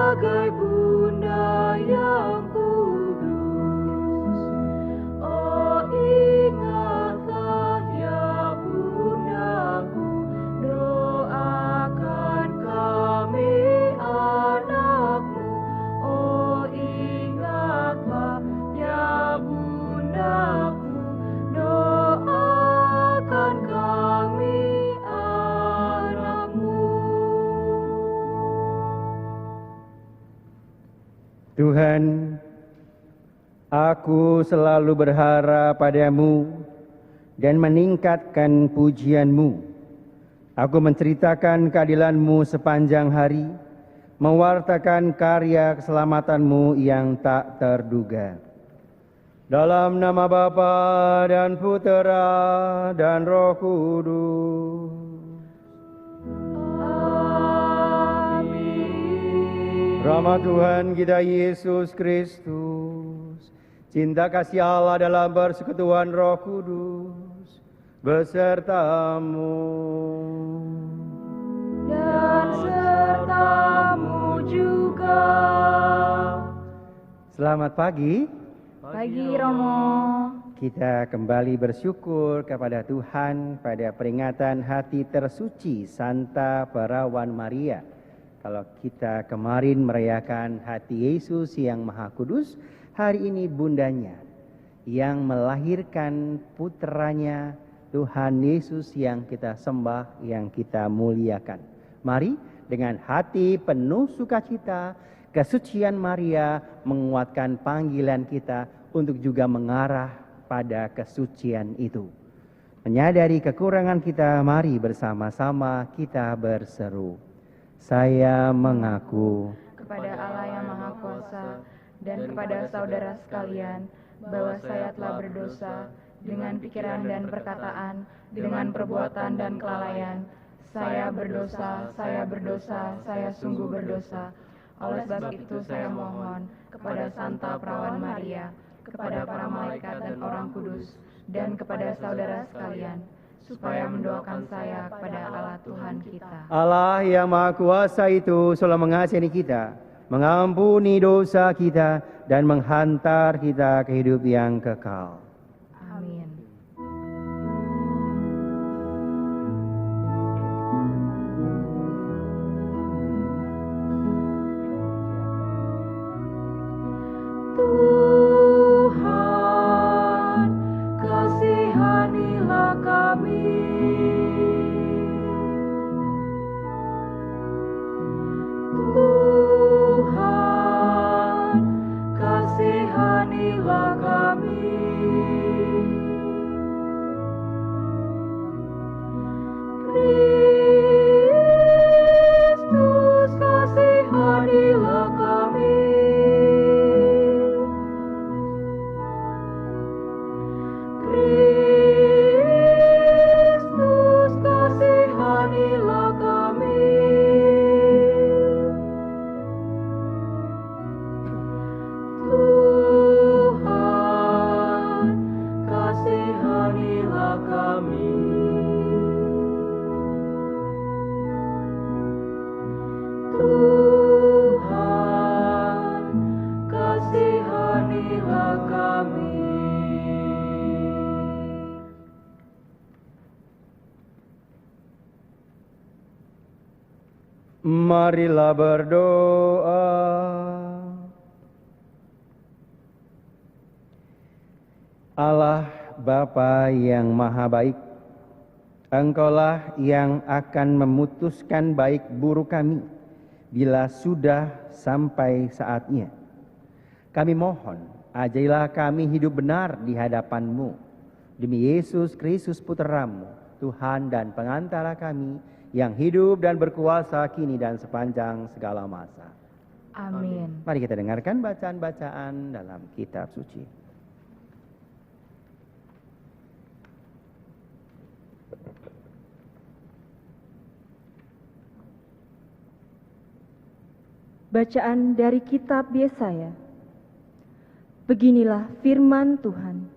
sebagai Bunda yang kudus. Oh, ingatlah ya Bundaku, doakan kami anakmu. Oh, ingatlah ya Bundaku, doakan kami anakmu. Tuhan, aku selalu berharap padamu dan meningkatkan pujianmu. Aku menceritakan keadilanmu sepanjang hari, mewartakan karya keselamatanmu yang tak terduga. Dalam nama Bapa dan Putera dan Roh Kudus. Rahmat Tuhan kita Yesus Kristus, cinta kasih Allah dalam persekutuan Roh Kudus besertamu Dan sertamu juga. Selamat pagi. Pagi Romo. Kita kembali bersyukur kepada Tuhan pada peringatan hati tersuci Santa Perawan Maria. Kalau kita kemarin merayakan hati Yesus yang Maha Kudus, hari ini bundanya yang melahirkan putranya Tuhan Yesus yang kita sembah, yang kita muliakan. Mari dengan hati penuh sukacita, kesucian Maria menguatkan panggilan kita untuk juga mengarah pada kesucian itu. Menyadari kekurangan kita, mari bersama-sama kita berseru. Saya mengaku Kepada Allah yang Maha Kuasa dan kepada saudara sekalian bahwa saya telah berdosa dengan pikiran dan perkataan, dengan perbuatan dan kelalaian. Saya berdosa, saya sungguh berdosa. Oleh sebab itu saya mohon kepada Santa Perawan Maria, kepada para malaikat dan orang kudus, dan kepada saudara sekalian, supaya mendoakan saya kepada Allah Tuhan kita. Allah yang Maha Kuasa itu selalu mengasihani kita, mengampuni dosa kita, dan menghantar kita ke hidup yang kekal. Amin. Tuhan, kasihanilah kami. Tuhan, kasihanilah kami. Kristus, kasihanilah kami. Kristus, kasihanilah kami. Tuhan, kasihanilah kami. Tuhan, kasihanilah kami. Marilah berdoa. Allah Bapa yang Maha Baik, Engkaulah yang akan memutuskan baik buruk kami bila sudah sampai saatnya. Kami mohon, ajailah kami hidup benar di hadapan-Mu. Demi Yesus Kristus Putra-Mu, Tuhan dan pengantara kami, yang hidup dan berkuasa kini dan sepanjang segala masa. Amin. Mari kita dengarkan bacaan-bacaan dalam kitab suci. Bacaan dari kitab Yesaya. Beginilah firman Tuhan.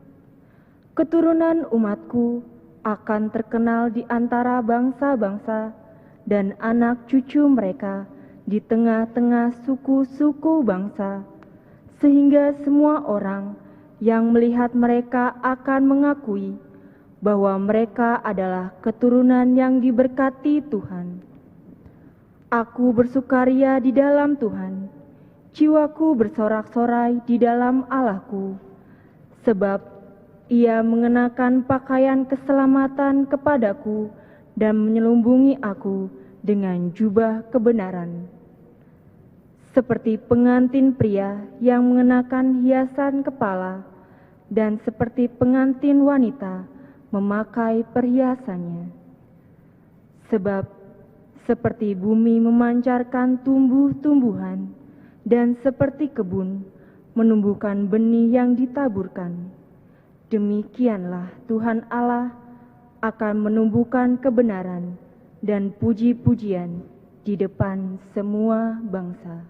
Keturunan umatku akan terkenal di antara bangsa-bangsa, dan anak cucu mereka di tengah-tengah suku-suku bangsa, sehingga semua orang yang melihat mereka akan mengakui bahwa mereka adalah keturunan yang diberkati Tuhan. Aku bersukaria di dalam Tuhan, jiwaku bersorak-sorai di dalam Allahku, sebab Ia mengenakan pakaian keselamatan kepadaku dan menyelumbungi aku dengan jubah kebenaran. Seperti pengantin pria yang mengenakan hiasan kepala, dan seperti pengantin wanita memakai perhiasannya. Sebab seperti bumi memancarkan tumbuh-tumbuhan, dan seperti kebun menumbuhkan benih yang ditaburkan, demikianlah Tuhan Allah akan menumbuhkan kebenaran dan puji-pujian di depan semua bangsa.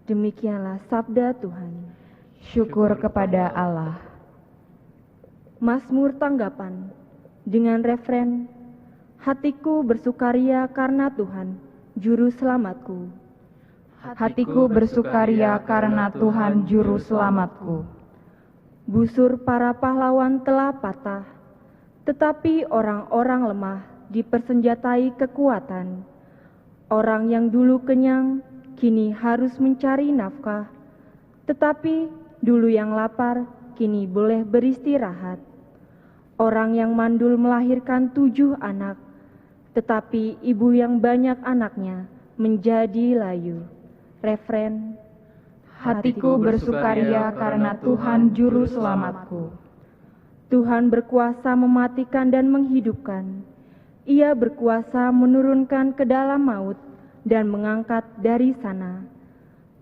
Demikianlah sabda Tuhan. Syukur kepada Allah. Mazmur tanggapan dengan refren, hatiku bersukaria karena Tuhan, juru selamatku. Hatiku bersukaria karena Tuhan juru selamatku. Busur para pahlawan telah patah, tetapi orang-orang lemah dipersenjatai kekuatan. Orang yang dulu kenyang kini harus mencari nafkah, tetapi dulu yang lapar kini boleh beristirahat. Orang yang mandul melahirkan 7 anak, tetapi ibu yang banyak anaknya menjadi layu. Refren, Hatiku bersukaria karena Tuhan juru selamatku. Tuhan berkuasa mematikan dan menghidupkan. Ia berkuasa menurunkan ke dalam maut dan mengangkat dari sana.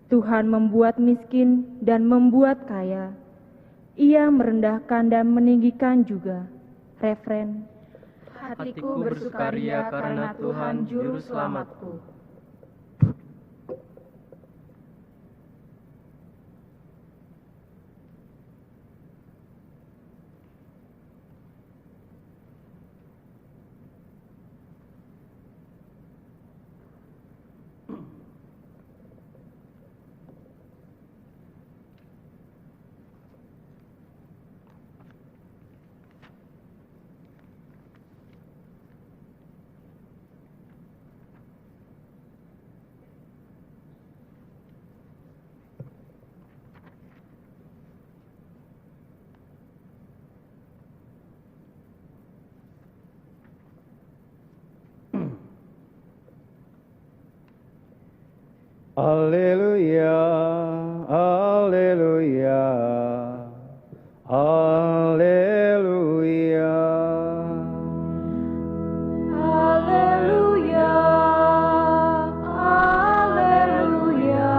Tuhan membuat miskin dan membuat kaya. Ia merendahkan dan meninggikan juga. Refren, Hatiku bersukaria karena Tuhan juru selamatku. Haleluya, haleluya, haleluya. Haleluya, haleluya,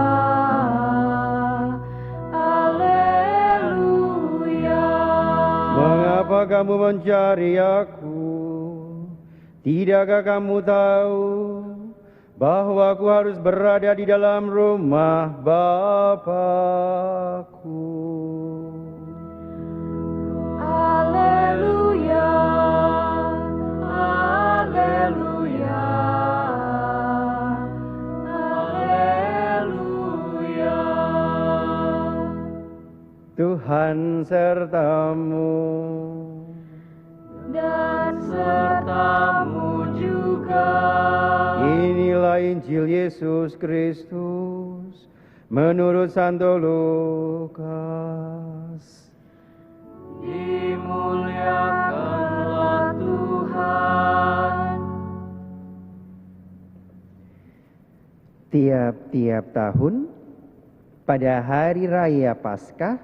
haleluya. Mengapa kamu mencari aku? Tidakkah kamu tahu bahwa aku harus berada di dalam rumah Bapakku? Haleluya, haleluya, haleluya. Tuhan sertamu Dan sertamu juga. Inilah Injil Yesus Kristus menurut Santo Lukas. Dimuliakanlah Tuhan. Tiap-tiap tahun pada hari raya Paskah,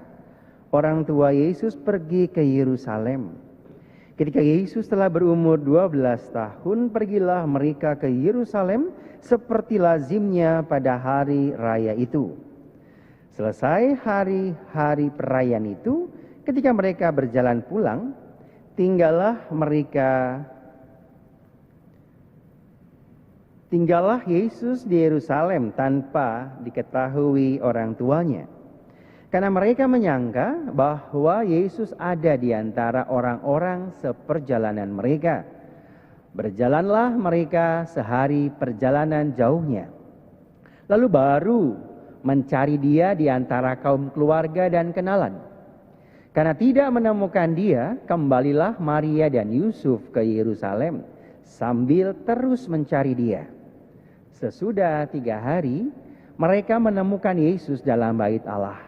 orang tua Yesus pergi ke Yerusalem. Ketika Yesus telah berumur 12 tahun, pergilah mereka ke Yerusalem seperti lazimnya pada hari raya itu. Selesai hari-hari perayaan itu, ketika mereka berjalan pulang, tinggallah Yesus di Yerusalem tanpa diketahui orang tuanya. Karena mereka menyangka bahwa Yesus ada di antara orang-orang seperjalanan mereka. Berjalanlah mereka sehari perjalanan jauhnya. Lalu baru mencari dia di antara kaum keluarga dan kenalan. Karena tidak menemukan dia, kembalilah Maria dan Yusuf ke Yerusalem sambil terus mencari dia. Sesudah 3 hari, mereka menemukan Yesus dalam bait Allah.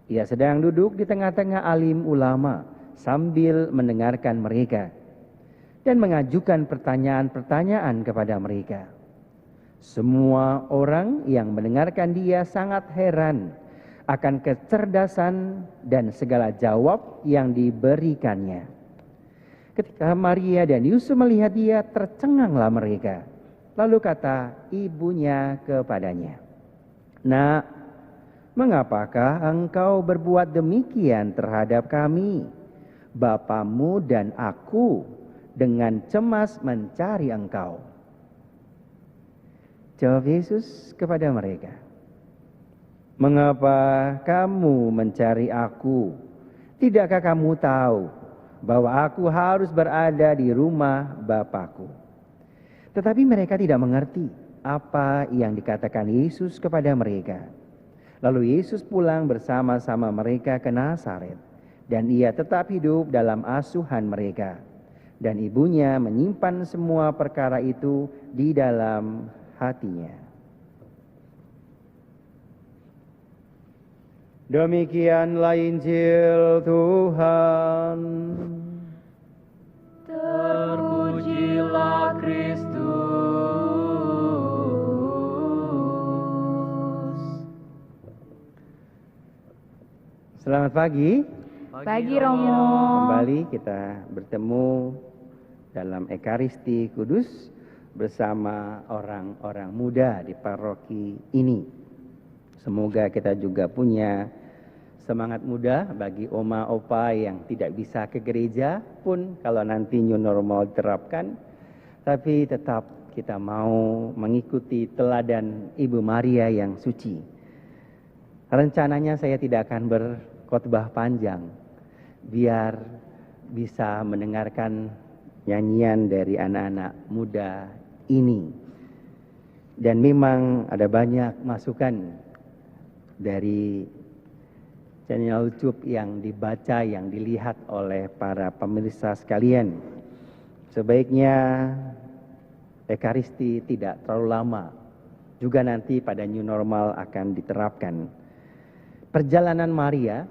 Ia sedang duduk di tengah-tengah alim ulama sambil mendengarkan mereka dan mengajukan pertanyaan-pertanyaan kepada mereka. Semua orang yang mendengarkan dia sangat heran akan kecerdasan dan segala jawab yang diberikannya. Ketika Maria dan Yusuf melihat dia, tercenganglah mereka. Lalu kata ibunya kepadanya, "Nak, mengapakah engkau berbuat demikian terhadap kami? Bapamu dan aku dengan cemas mencari engkau." Jawab Yesus kepada mereka, "Mengapa kamu mencari aku? Tidakkah kamu tahu bahwa aku harus berada di rumah Bapakku?" Tetapi mereka tidak mengerti apa yang dikatakan Yesus kepada mereka. Lalu Yesus pulang bersama-sama mereka ke Nazaret, dan ia tetap hidup dalam asuhan mereka. Dan ibunya menyimpan semua perkara itu di dalam hatinya. Demikianlah Injil Tuhan. Terpujilah Kristus. Selamat pagi. Pagi Romo. Kembali kita bertemu dalam Ekaristi Kudus bersama orang-orang muda di paroki ini. Semoga kita juga punya semangat muda bagi oma opa yang tidak bisa ke gereja pun kalau nanti new normal diterapkan, tapi tetap kita mau mengikuti teladan Ibu Maria yang suci. Rencananya saya tidak akan berkhotbah panjang, biar bisa mendengarkan nyanyian dari anak-anak muda ini. Dan memang ada banyak masukan dari channel YouTube yang dibaca, yang dilihat oleh para pemirsa sekalian. Sebaiknya Ekaristi tidak terlalu lama, juga nanti pada new normal akan diterapkan. Perjalanan Maria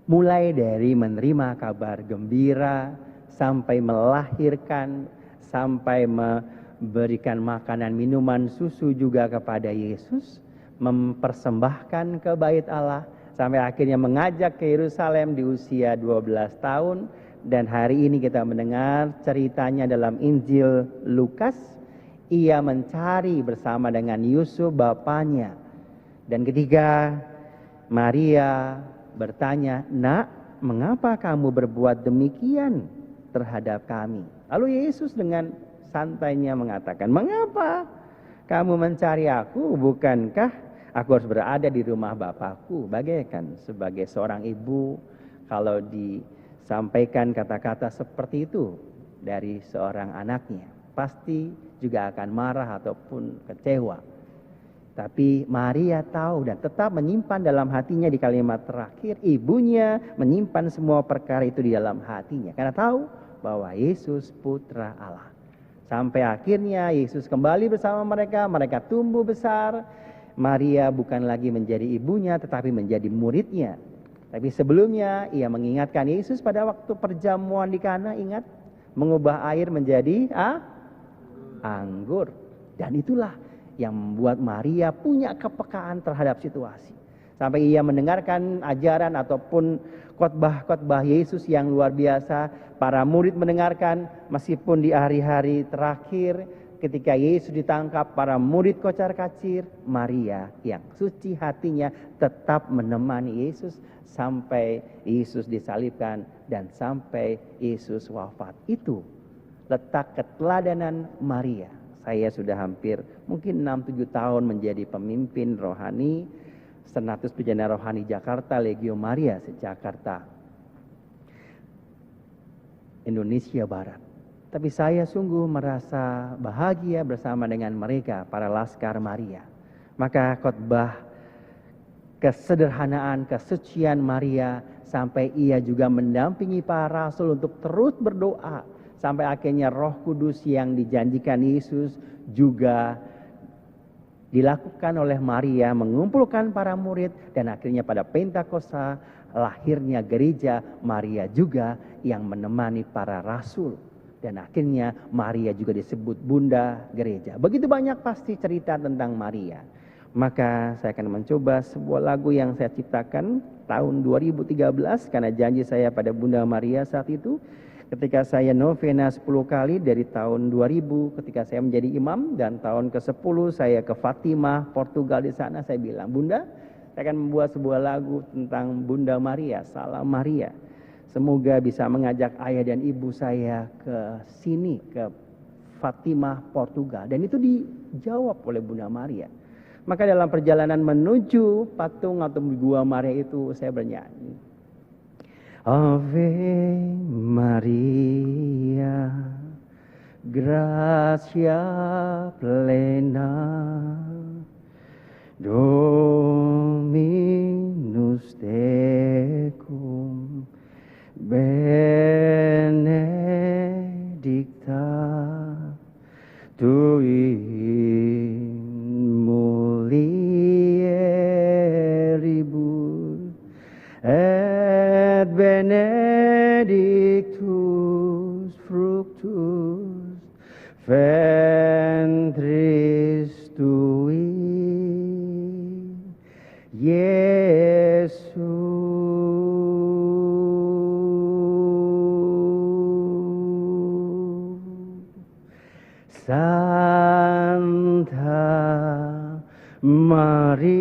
mulai dari menerima kabar gembira sampai melahirkan, sampai memberikan makanan, minuman, susu juga kepada Yesus, mempersembahkan ke bait Allah, sampai akhirnya mengajak ke Yerusalem di usia 12 tahun. Dan hari ini kita mendengar ceritanya dalam Injil Lukas. Ia mencari bersama dengan Yusuf bapaknya. Dan ketika Maria bertanya, "Nak, mengapa kamu berbuat demikian terhadap kami?" Lalu Yesus dengan santainya mengatakan, "Mengapa kamu mencari aku? Bukankah aku harus berada di rumah Bapakku?" Bagaikan sebagai seorang ibu, kalau disampaikan kata-kata seperti itu dari seorang anaknya, pasti juga akan marah ataupun kecewa. Tapi Maria tahu dan tetap menyimpan dalam hatinya. Di kalimat terakhir, ibunya menyimpan semua perkara itu di dalam hatinya, karena tahu bahwa Yesus putra Allah. Sampai akhirnya Yesus kembali bersama mereka, mereka tumbuh besar. Maria bukan lagi menjadi ibunya, tetapi menjadi muridnya. Tapi sebelumnya ia mengingatkan Yesus pada waktu perjamuan di Kana, ingat? Mengubah air menjadi anggur. Dan itulah yang membuat Maria punya kepekaan terhadap situasi. Sampai ia mendengarkan ajaran ataupun khotbah-khotbah Yesus yang luar biasa. Para murid mendengarkan, meskipun di hari-hari terakhir ketika Yesus ditangkap, para murid kocar-kacir, Maria yang suci hatinya tetap menemani Yesus sampai Yesus disalibkan dan sampai Yesus wafat. Itu letak keteladanan Maria. Saya sudah hampir mungkin 6-7 tahun menjadi pemimpin rohani Senatus Pejana Rohani Jakarta, Legio Maria Jakarta, Indonesia Barat. Tapi saya sungguh merasa bahagia bersama dengan mereka, para Laskar Maria. Maka khotbah kesederhanaan, kesucian Maria, sampai ia juga mendampingi para rasul untuk terus berdoa. Sampai akhirnya Roh Kudus yang dijanjikan Yesus juga dilakukan oleh Maria, mengumpulkan para murid, dan akhirnya pada Pentakosta lahirnya gereja, Maria juga yang menemani para rasul. Dan akhirnya Maria juga disebut Bunda Gereja. Begitu banyak pasti cerita tentang Maria. Maka saya akan mencoba sebuah lagu yang saya ciptakan tahun 2013 karena janji saya pada Bunda Maria saat itu. Ketika saya novena 10 kali dari tahun 2000 ketika saya menjadi imam, dan tahun ke-10 saya ke Fatimah, Portugal. Di sana saya bilang, Bunda, saya akan membuat sebuah lagu tentang Bunda Maria, Salam Maria. Semoga bisa mengajak ayah dan ibu saya ke sini, ke Fatimah, Portugal. Dan itu dijawab oleh Bunda Maria. Maka dalam perjalanan menuju patung atau gua Maria itu saya bernyanyi. Ave Maria, gracia plena, Dominus tecum, benedicta tu in mulieribus et benedictus fructus ventris tui, Yesus. Santa Maria,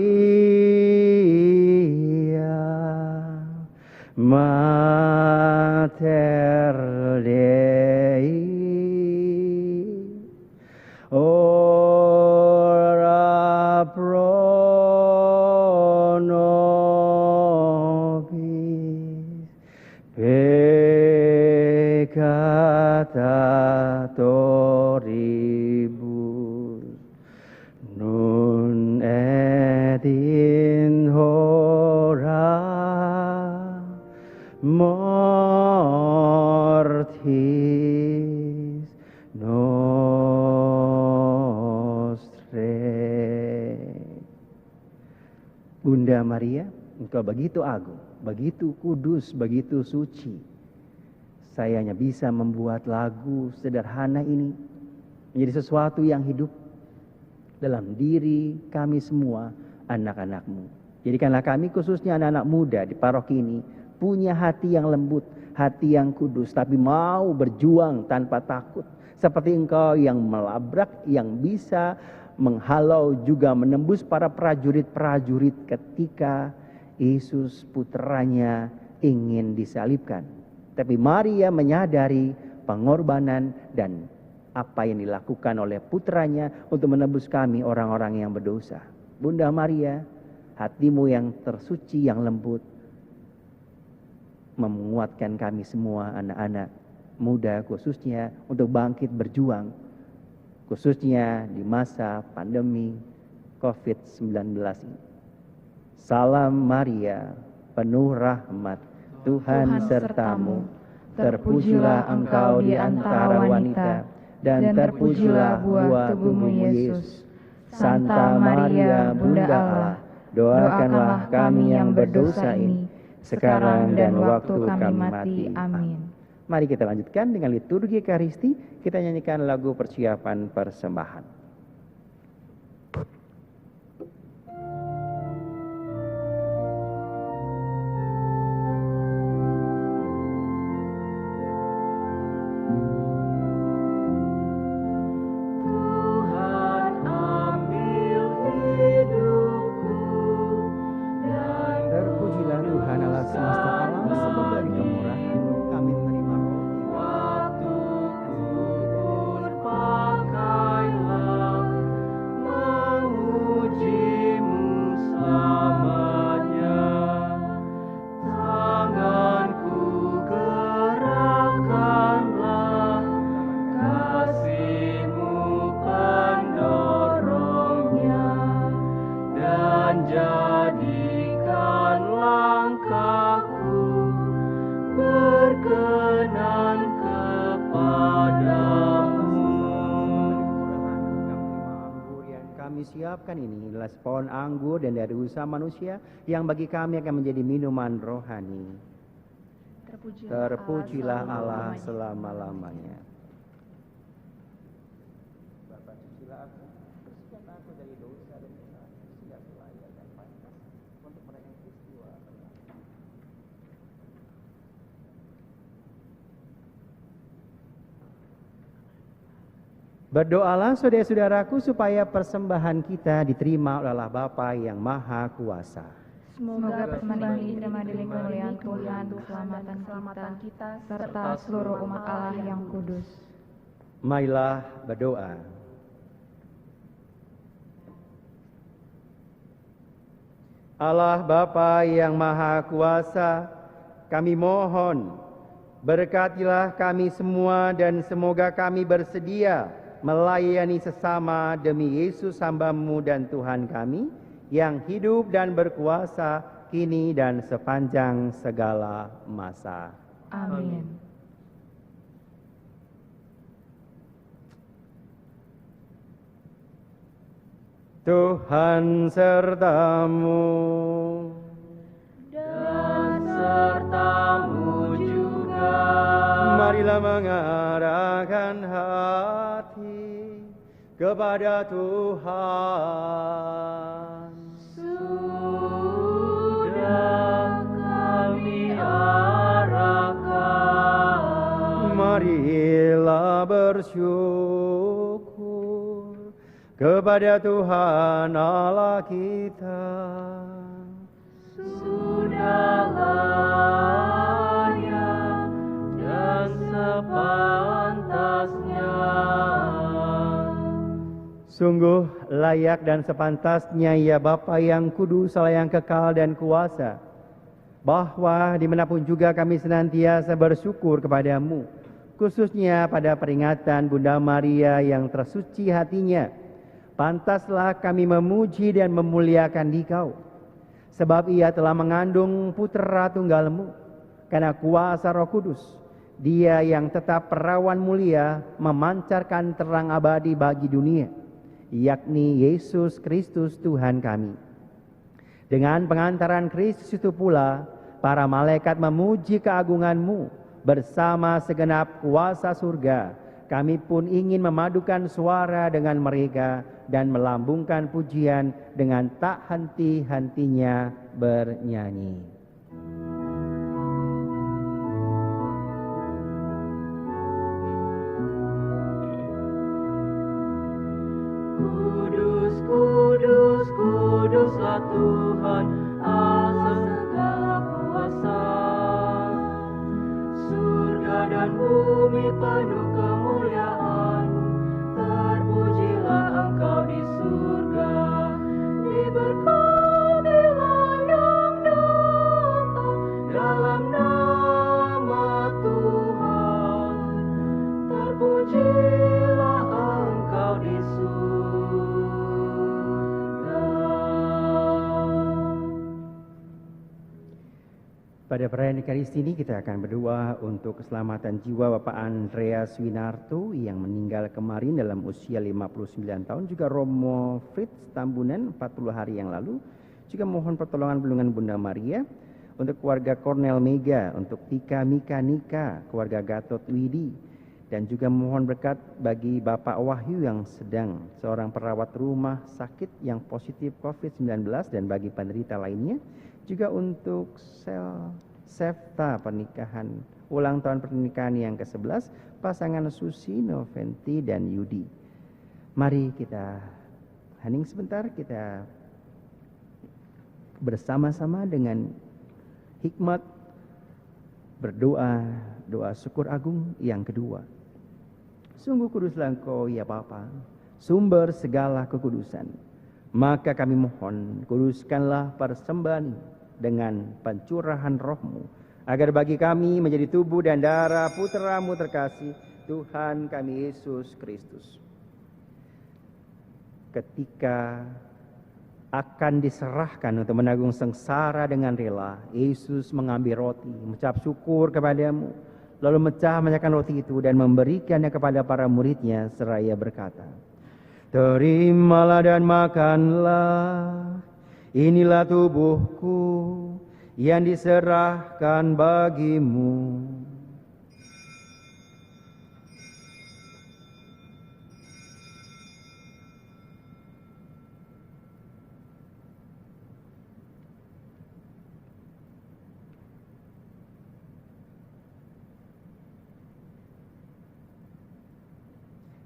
Mater Dei, ora pro nobis peccatoribus, nun et in hora mortis nostrae. Bunda Maria, Engkau begitu agung, begitu kudus, begitu suci. Saya hanya bisa membuat lagu sederhana ini menjadi sesuatu yang hidup dalam diri kami semua, anak-anak-Mu. Jadikanlah kami, khususnya anak-anak muda di paroki ini, punya hati yang lembut, hati yang kudus, tapi mau berjuang tanpa takut. Seperti Engkau yang melabrak, yang bisa menghalau juga menembus para prajurit-prajurit ketika Yesus putranya ingin disalibkan. Tapi Maria menyadari pengorbanan dan apa yang dilakukan oleh putranya untuk menebus kami orang-orang yang berdosa. Bunda Maria, hatimu yang tersuci, yang lembut, menguatkan kami semua anak-anak muda khususnya untuk bangkit berjuang. Khususnya di masa pandemi COVID-19 ini. Salam Maria, penuh rahmat, Tuhan sertamu. Terpujilah engkau di antara wanita, dan terpujilah buah tubuhmu Yesus. Santa Maria, Bunda Allah, doakanlah kami yang berdosa ini, sekarang dan waktu kami mati. Amin. Mari kita lanjutkan dengan liturgi Ekaristi. Kita nyanyikan lagu persiapan persembahan. Pakailah usapkan ini adalah pohon anggur dan dari usaha manusia yang bagi kami akan menjadi minuman rohani. Terpujilah Allah selama-lamanya. Bapa, cucilah aku, bersihkan aku dari dosa dan kesalahan, sehingga aku layak dan pantas untuk merayakan peristiwa. Berdoalah saudara-saudaraku supaya persembahan kita diterima oleh Allah Bapa yang Maha Kuasa. Semoga persembahan ini diterima demi kemuliaan Tuhan, keselamatan kita, serta seluruh umat Allah yang kudus. Marilah berdoa. Allah Bapa yang Maha Kuasa, kami mohon, berkatilah kami semua dan semoga kami bersedia melayani sesama demi Yesus hamba-Mu dan Tuhan kami, yang hidup dan berkuasa kini dan sepanjang segala masa. Amin. Tuhan sertamu dan sertamu juga. Marilah mengarahkan hati kepada Tuhan. Sudah kami arahkan. Marilah bersyukur kepada Tuhan Allah kita. Sudah layak dan sepantasnya. Sungguh layak dan sepantasnya ya Bapa yang kudus, Allah yang kekal dan kuasa, bahwa dimanapun juga kami senantiasa bersyukur kepadamu, khususnya pada peringatan Bunda Maria yang tersuci hatinya. Pantaslah kami memuji dan memuliakan Dikau, sebab ia telah mengandung putra tunggalmu, karena kuasa Roh Kudus. Dia yang tetap perawan mulia memancarkan terang abadi bagi dunia, yakni Yesus Kristus Tuhan kami. Dengan pengantaran Kristus itu pula, para malaikat memuji keagungan-Mu bersama segenap kuasa surga. Kami pun ingin memadukan suara dengan mereka dan melambungkan pujian dengan tak henti-hentinya bernyanyi. Kudus, kudus, kuduslah Tuhan Allah segala kuasa. Surga dan bumi penuh kemuliaan-Mu. Terpujilah Engkau di surga. Diberkatilah yang datang dalam nama Tuhan. Terpujilah Engkau di Pada perayaan Ekaristi ini kita akan berdoa untuk keselamatan jiwa Bapak Andreas Winarto yang meninggal kemarin dalam usia 59 tahun. Juga Romo Fritz Tambunan 40 hari yang lalu. Juga mohon pertolongan perlindungan Bunda Maria. Untuk keluarga Cornel Mega, untuk Tika Mika Nika, keluarga Gatot Widi. Dan juga mohon berkat bagi Bapak Wahyu yang sedang seorang perawat rumah sakit yang positif COVID-19 dan bagi penderita lainnya. Juga untuk Sefta pernikahan, ulang tahun pernikahan yang ke-11, pasangan Susi, Noventi, dan Yudi. Mari kita hening sebentar, kita bersama-sama dengan hikmat berdoa, doa syukur agung yang kedua. Sungguh kuduslah Engkau ya Bapa, sumber segala kekudusan. Maka kami mohon, kuduskanlah persembahan ini dengan pencurahan Roh-Mu, agar bagi kami menjadi tubuh dan darah Putra-Mu terkasih, Tuhan kami Yesus Kristus. Ketika akan diserahkan untuk menanggung sengsara dengan rela, Yesus mengambil roti, mengucap syukur kepadamu, lalu memecahkan roti itu dan memberikannya kepada para muridnya seraya berkata, Terimalah dan makanlah, inilah tubuhku yang diserahkan bagimu.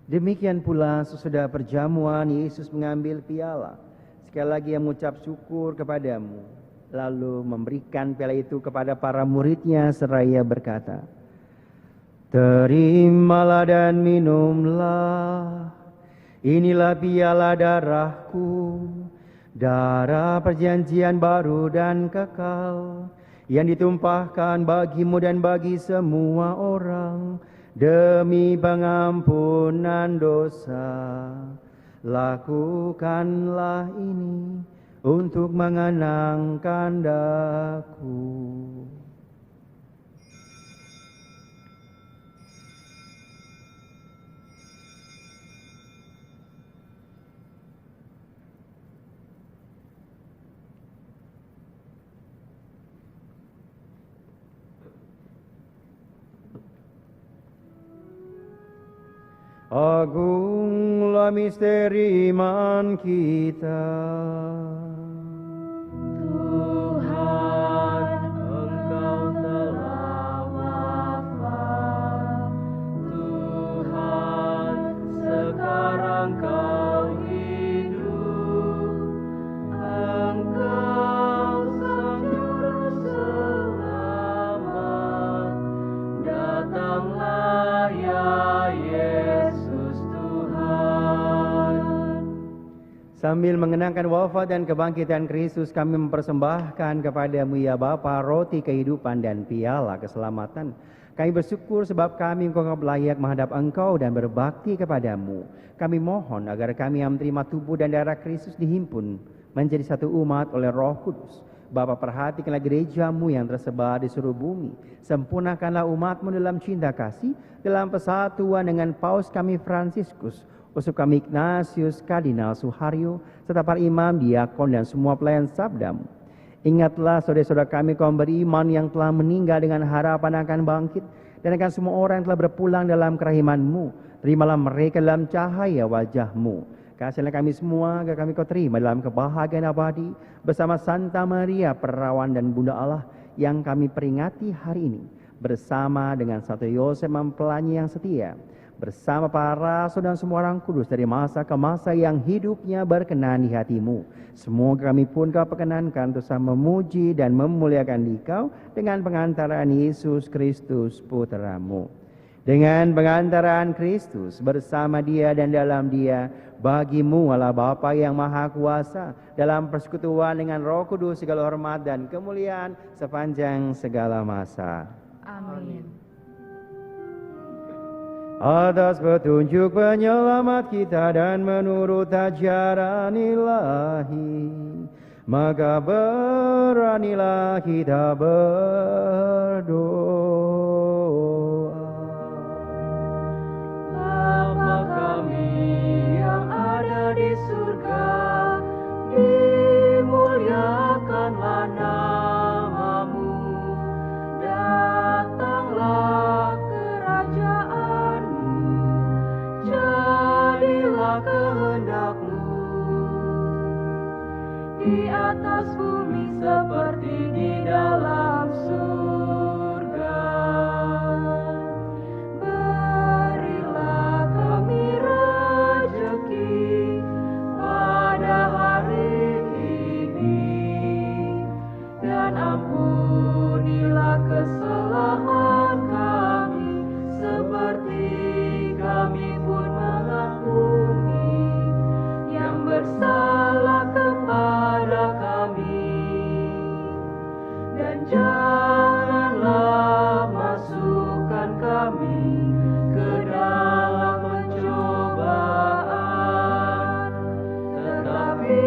Demikian pula sesudah perjamuan Yesus mengambil piala. Sekali lagi ia mengucap syukur kepadamu. Lalu memberikan piala itu kepada para muridnya seraya berkata, terimalah dan minumlah. Inilah piala darahku, darah perjanjian baru dan kekal, yang ditumpahkan bagimu dan bagi semua orang demi pengampunan dosa. Lakukanlah ini untuk mengenangkan daku. Agunglah misteri iman kita. Tuhan, Engkau telah wafat. Tuhan, sekarang Kau hidup. Engkau Sang Juru Selamat. Datanglah ya Yesus Tuhan. Sambil mengenangkan wafat dan kebangkitan Kristus, kami mempersembahkan kepadamu ya Bapa roti kehidupan dan piala keselamatan. Kami bersyukur sebab kami Engkau layak menghadap Engkau dan berbakti kepadamu. Kami mohon agar kami yang menerima tubuh dan darah Kristus dihimpun menjadi satu umat oleh Roh Kudus. Bapa, perhatikanlah gerejamu yang tersebar di seluruh bumi. Sempurnakanlah umatmu dalam cinta kasih, dalam persatuan dengan Paus kami Fransiskus, Uskup kami Ignatius, Kardinal Suharyo, serta para imam, diakon, dan semua pelayan sabdamu. Ingatlah saudara-saudara kami kaum beriman yang telah meninggal dengan harapan akan bangkit, dan akan semua orang yang telah berpulang dalam kerahiman-Mu. Terimalah mereka dalam cahaya wajah-Mu. Kasihlah kami semua agar kami Kau terima dalam kebahagiaan abadi bersama Santa Maria Perawan dan Bunda Allah yang kami peringati hari ini, bersama dengan Santo Yosef mempelai yang setia, bersama para rasul dan semua orang kudus dari masa ke masa yang hidupnya berkenan di hati-Mu. Semoga kami pun Kau perkenankan untuk sama memuji dan memuliakan Dikau dengan pengantaran Yesus Kristus Putra-Mu. Dengan pengantaran Kristus, bersama Dia dan dalam Dia, bagi-Mu Allah Bapa yang Maha Kuasa, dalam persekutuan dengan Roh Kudus segala hormat dan kemuliaan sepanjang segala masa. Amin. Atas petunjuk penyelamat kita dan menurut ajaran ilahi, maka beranilah kita berdoa. Bapa kami yang ada di surga, dimuliakanlah nama-Mu. Datanglah kerajaan-Mu, jadilah kehendak-Mu di atas bumi seperti di dalam surga. Berilah kami rejeki pada hari ini, dan ampunilah kesalahan kami seperti kami pun mengampuni yang bersalah kepada kami. Dan janganlah masukkan kami ke dalam pencobaan, tetapi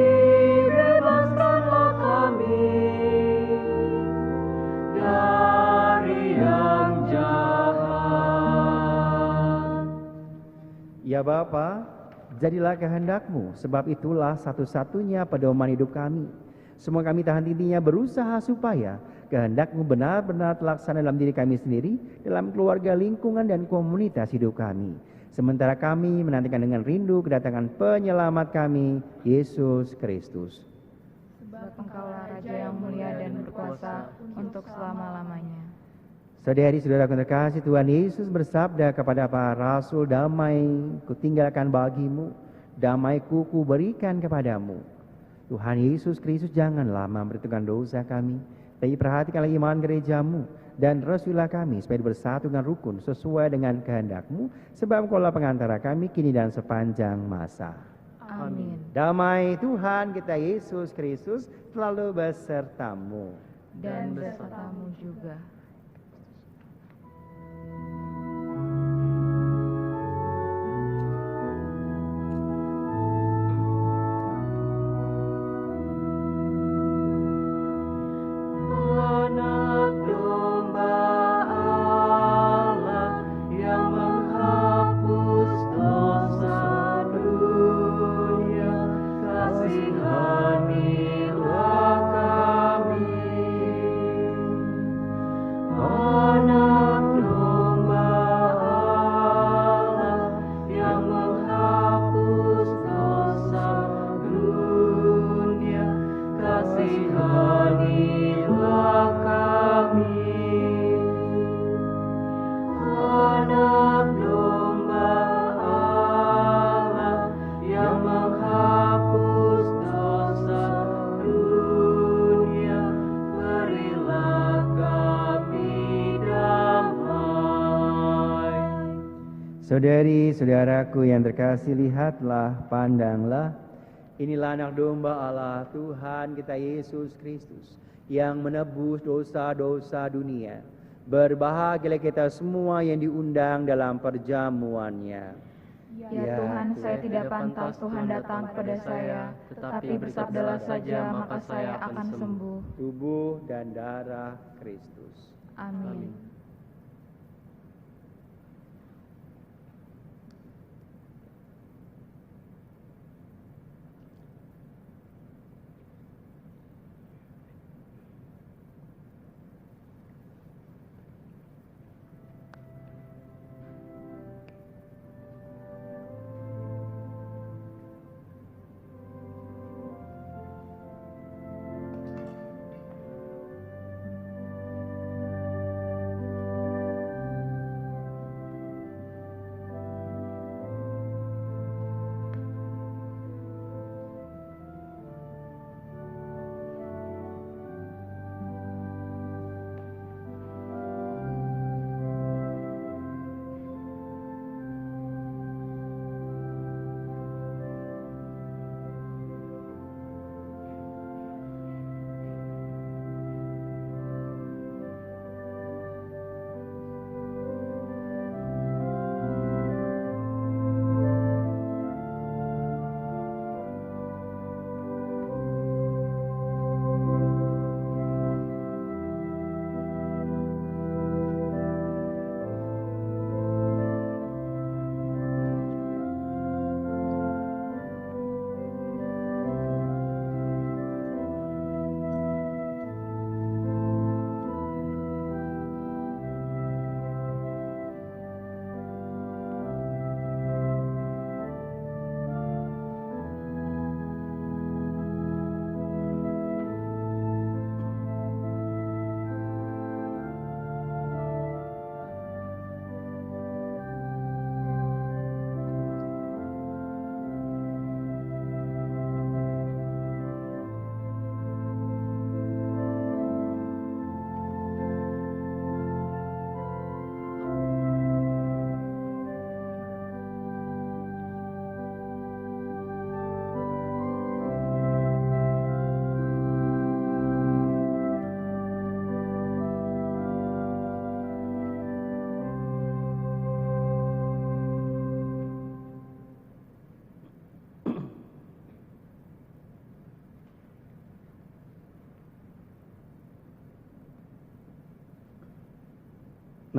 bebaskanlah kami dari yang jahat. Ya Bapa, jadilah kehendak-Mu, sebab itulah satu-satunya pedoman hidup kami. Semua kami tahan intinya berusaha supaya kehendak-Mu benar-benar terlaksana dalam diri kami sendiri, dalam keluarga, lingkungan, dan komunitas hidup kami. Sementara kami menantikan dengan rindu kedatangan penyelamat kami, Yesus Kristus. Sebab Engkaulah Raja yang mulia dan berkuasa untuk selama-lamanya. Saudari-saudaraku terkasih, Tuhan Yesus bersabda kepada para rasul, damai kutinggalkan bagimu, damaiku kuberikan kepadamu. Tuhan Yesus Kristus janganlah memperhitungkan dosa kami, tapi perhatikanlah iman gerejamu dan restuilah kami supaya bersatu dengan rukun sesuai dengan kehendak-Mu, sebab Engkaulah pengantara kami kini dan sepanjang masa. Amin. Damai Tuhan kita Yesus Kristus selalu besertamu. Dan besertamu juga. Anak domba Allah yang menghapus dosa dunia, kasihanilah kami. Anak domba Allah yang menghapus dosa dunia, kasihanilah kami. Anak domba Allah yang menghapus dosa dunia, berilah kami damai. Saudari-saudaraku yang terkasih, lihatlah, pandanglah. Inilah anak domba Allah Tuhan kita Yesus Kristus yang menebus dosa-dosa dunia. Berbahagialah kita semua yang diundang dalam perjamuannya. Ya Tuhan, saya tidak pantas Tuhan datang kepada saya, tetapi bersabdalah saja maka saya akan sembuh. Tubuh dan darah Kristus. Amin.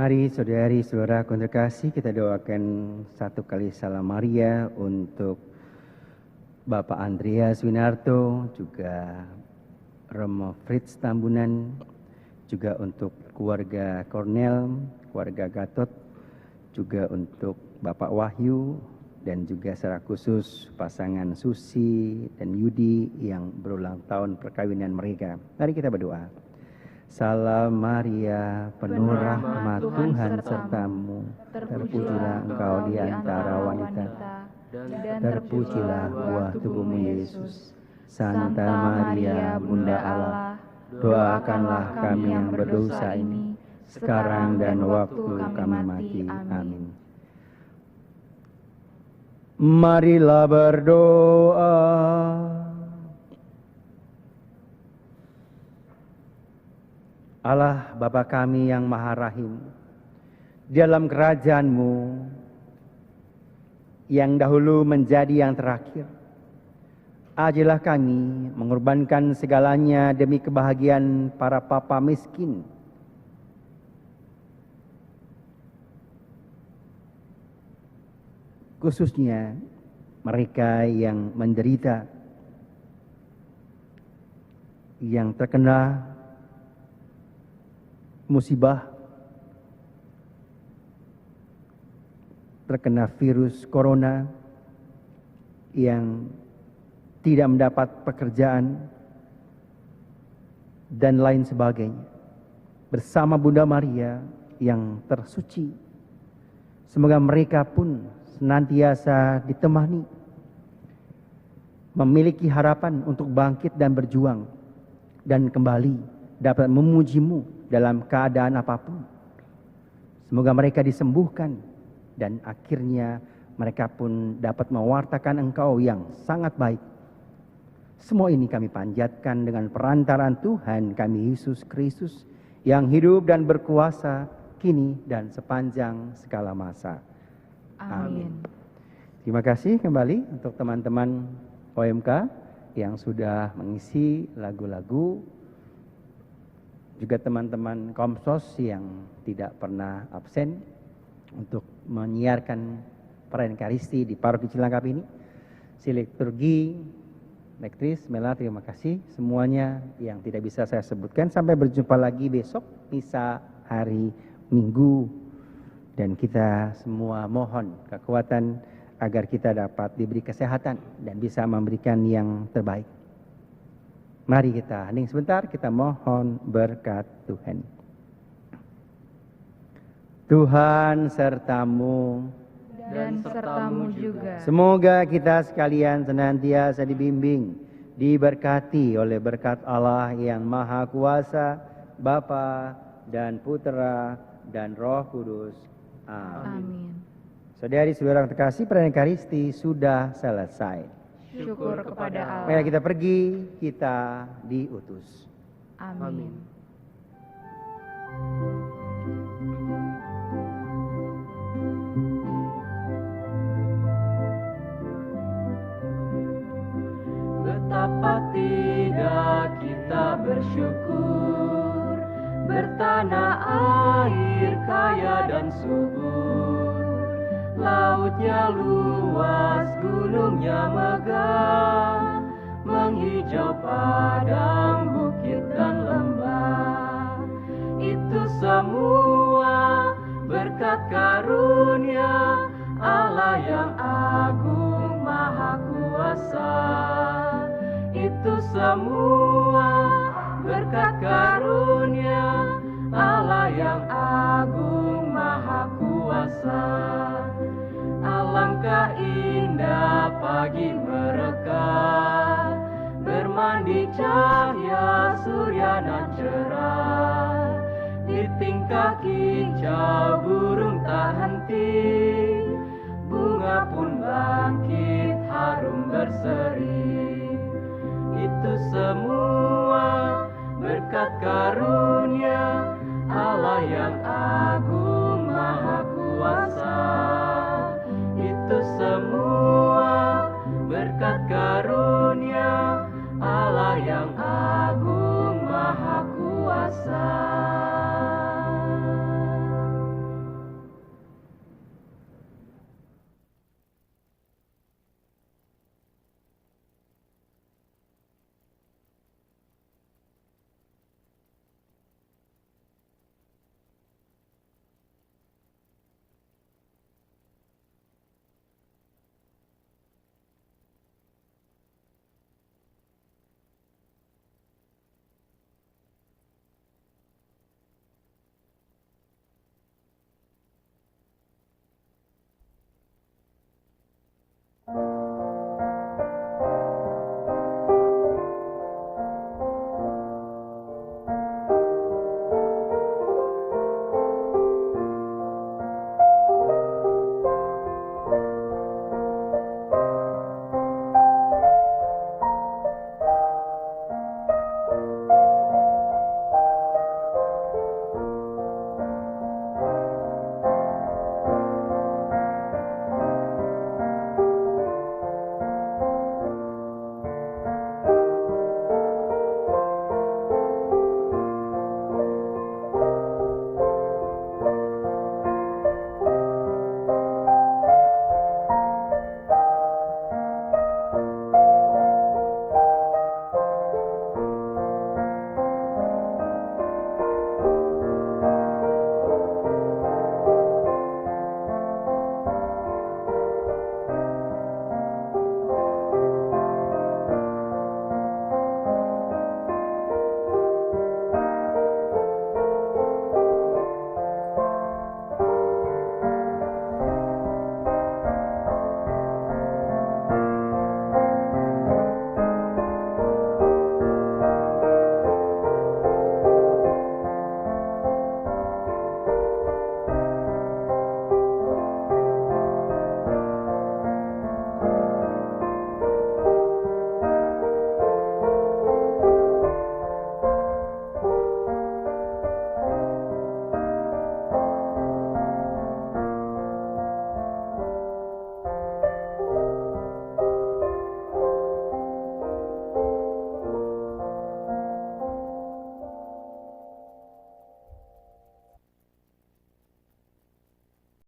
Mari saudari saudara terkasih, kita doakan satu kali salam Maria untuk Bapak Andreas Winarto, juga Romo Fritz Tambunan, juga untuk keluarga Cornel, keluarga Gatot, juga untuk Bapak Wahyu, dan juga secara khusus pasangan Susi dan Yudi yang berulang tahun perkawinan mereka. Mari kita berdoa. Salam Maria, penuh rahmat Tuhan sertamu, terpujilah engkau di antara wanita, dan terpujilah buah tubuhmu Yesus. Santa Maria, Bunda Allah, doakanlah kami yang berdosa ini, sekarang dan waktu kami mati. Amin. Marilah berdoa. Allah Bapa kami yang Maha Rahim, di dalam kerajaan-Mu yang dahulu menjadi yang terakhir, ajarlah kami mengorbankan segalanya demi kebahagiaan para papa miskin, khususnya mereka yang menderita, yang terkena musibah, terkena virus corona, yang tidak mendapat pekerjaan, dan lain sebagainya. Bersama Bunda Maria yang tersuci, semoga mereka pun senantiasa ditemani, memiliki harapan untuk bangkit dan berjuang, dan kembali dapat memuji-Mu dalam keadaan apapun. Semoga mereka disembuhkan dan akhirnya mereka pun dapat mewartakan Engkau yang sangat baik. Semua ini kami panjatkan dengan perantaraan Tuhan kami Yesus Kristus yang hidup dan berkuasa kini dan sepanjang segala masa. Amin. Terima kasih kembali untuk teman-teman OMK yang sudah mengisi lagu-lagu, juga teman-teman Komsos yang tidak pernah absen untuk menyiarkan perayaan Ekaristi di Paroki Cilangkap ini. Si liturgi, Lektris, Mela, terima kasih semuanya yang tidak bisa saya sebutkan. Sampai berjumpa lagi besok misa hari Minggu, dan kita semua mohon kekuatan agar kita dapat diberi kesehatan dan bisa memberikan yang terbaik. Mari kita hening sebentar, kita mohon berkat Tuhan. Tuhan sertamu dan sertamu juga. Semoga kita sekalian senantiasa dibimbing, diberkati oleh berkat Allah yang Maha Kuasa, Bapa dan Putera dan Roh Kudus. Amin. Saudari-saudara terkasih, perayaan Ekaristi sudah selesai. Syukur kepada Allah. Mari kita pergi, kita diutus. Amin. Betapa tidak kita bersyukur, bertanah air kaya dan subur, lautnya luas, gunungnya megah, menghijau padang, bukit dan lembah. Itu semua berkat karunia Allah yang agung maha kuasa. Itu semua berkat karunia Allah yang agung maha kuasa. Alangkah indah pagi mereka, bermandi cahaya surya nan cerah, di tingkah hijau